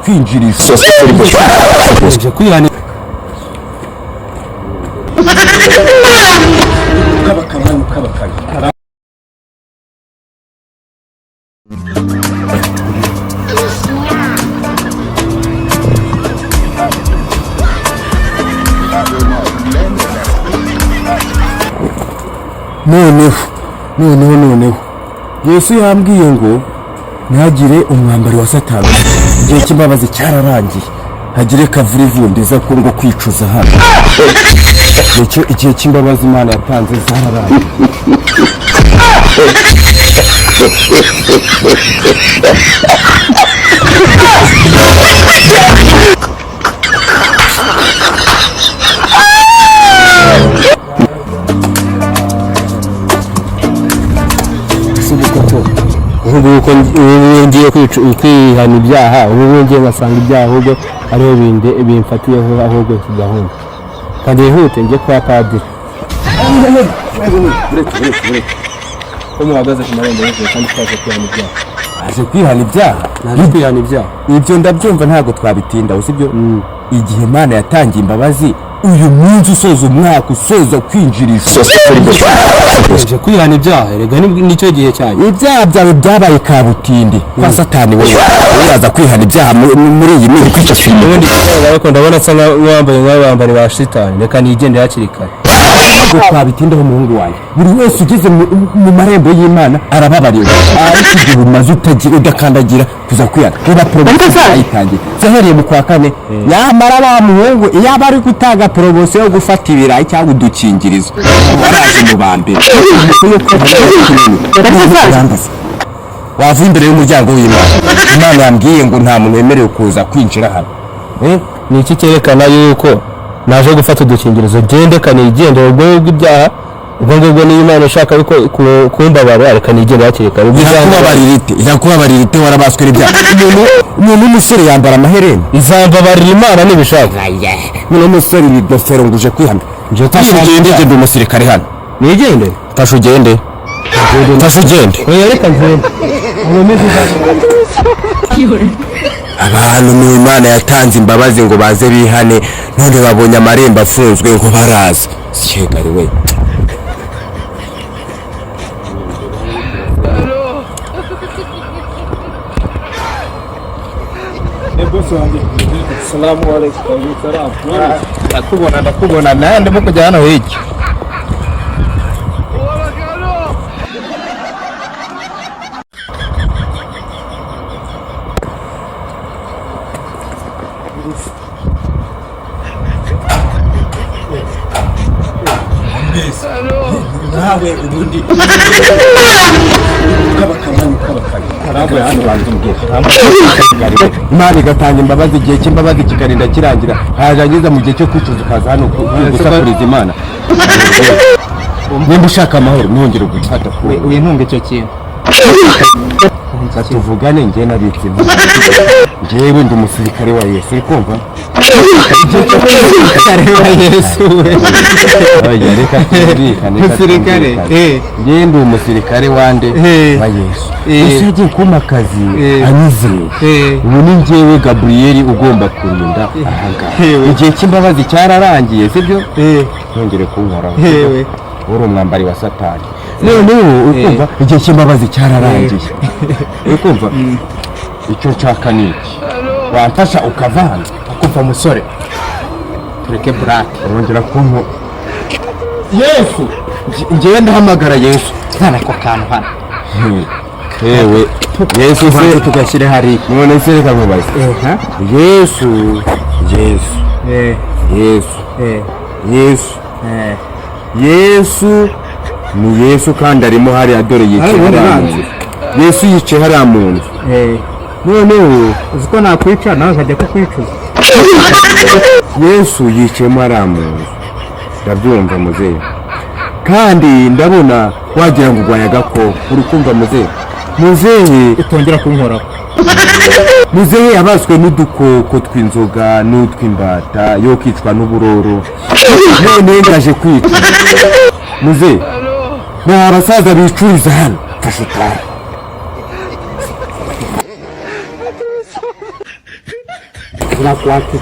kwinjirisha uje kwihana kabakabana noneho Yesu yambwiye ngo ntagire umwambari wa Satani igihe cy'imbabazi cyararangiye hagire kavurivundiza ko ngo kwicuza hano icyo igihe cy'imbabazi Imana yatanze zararangiye ubu ngiye kwihana ibyaha ubu ngiye ngasanga ibyaha ahubwo ariho bimfatiyeho ahubwo kigahunda kandi ihute njye kwa Padir ko muhagaze ku marembo y'ejo kandi twaje kwihana ibyaha aje kwihana ibyaha naje kwihana ibyaha ibyo ndabyumva ntago twabitinda usibyo igihe Imana yatangiye imbabazi uyu munsi usoza umwaka usoza kwinjirisha uje kwihana ibyaha rega nicyo gihe cyane ibyaha byawe byabaye kabutindi kwa Satani we yaza kwihana ibyaha muri iyi minsi kwica filime ubundi ariko ndabona asa nk'abambaye ba Satani reka nigende hakiri kare ngo twabitindaho umuhungu wanjye buri wese ugeze mu marembo y'Imana arababariwe ariko igihe umaze udakandagira kuza kwihana niba promotion ayitangiye zahereye mu kwa kane yamara ba muhungu iyo bari gutanga promotion yo gufata ibirayi cyangwa udukingirizo baraje mu bambere wavuye imbere y'umuryango w'Imana yambwiye ngo nta muntu wemerewe kuza kwinjira hano ni iki cyerekana yuko naje gufata udukingirizo gende kanigende ubwo bw'ibyaha ubwo ni Imana ishaka yuko kumbabara reka nigende hakiri kare yakubabarira ite warabaswe n'ibyaha umuntu w'umusore yambara amaherena izambabarira Imana nibishaka umuntu w'umusore bidofero nguje kwihana nje tashugende umusirikare hano nigende tashugende oya reka ngende abantu mu Imana yatanze imbabazi ngo baze bihane none babonye amarembo afunzwe ngo baraza cyegari we Assalamu alaykum. Ndakubona naye ndimo kujya hano hiki. Nawe ubundi Imana igatanga imbabazi igihe cy'imbabazi kikarinda kirangira hajageza mu gihe cyo kwicuza ukaza hano gusakuriza Imana nimba ushaka amahoro ntongere gufata wintunga icyo kintu tuvugane njye nabitse njyewe ndi umusirikare wa Yesu uri kumva umusirikare njye ndi umusirikare wande wa Yesu ese yagiye kumpa akazi anyizeye ubu ni njyewe Gabriel ugomba kurinda ahangaha igihe cy'imbabazi cyararangiye sibyo ntongere kunkoraho uri umwambari wa Satani noneho ukumva igihe cy'imbabazi cyararangiye ukumva icyo nshaka ni iki wamfasha ukava hano ukumva musore tureke burake urongera kuntu Yesu njyewe ndahamagara Yesu nta ko kantu hano yewe Yesu se tugashyire hari none se reka mubaze Yesu ni Yesu kandi arimo hariya dore yicaye Yesu yicaye hariya mu nzu noneho uziko nakwica nawe nkajya kukwicuza Yesu yicayemo hariya mu nzu ndabyumva muzehe kandi ndabona wagira ngo urwaye agakoko uri kumva muzehe utongera kunkoraho muzehe yabaswe n'udukoko tw'inzoga n'utw'imbata yo kwicwa n'uburoro none ngaje kwica muzehe ni abasaza bicuriza hano fashe itabi zinakuhakikisha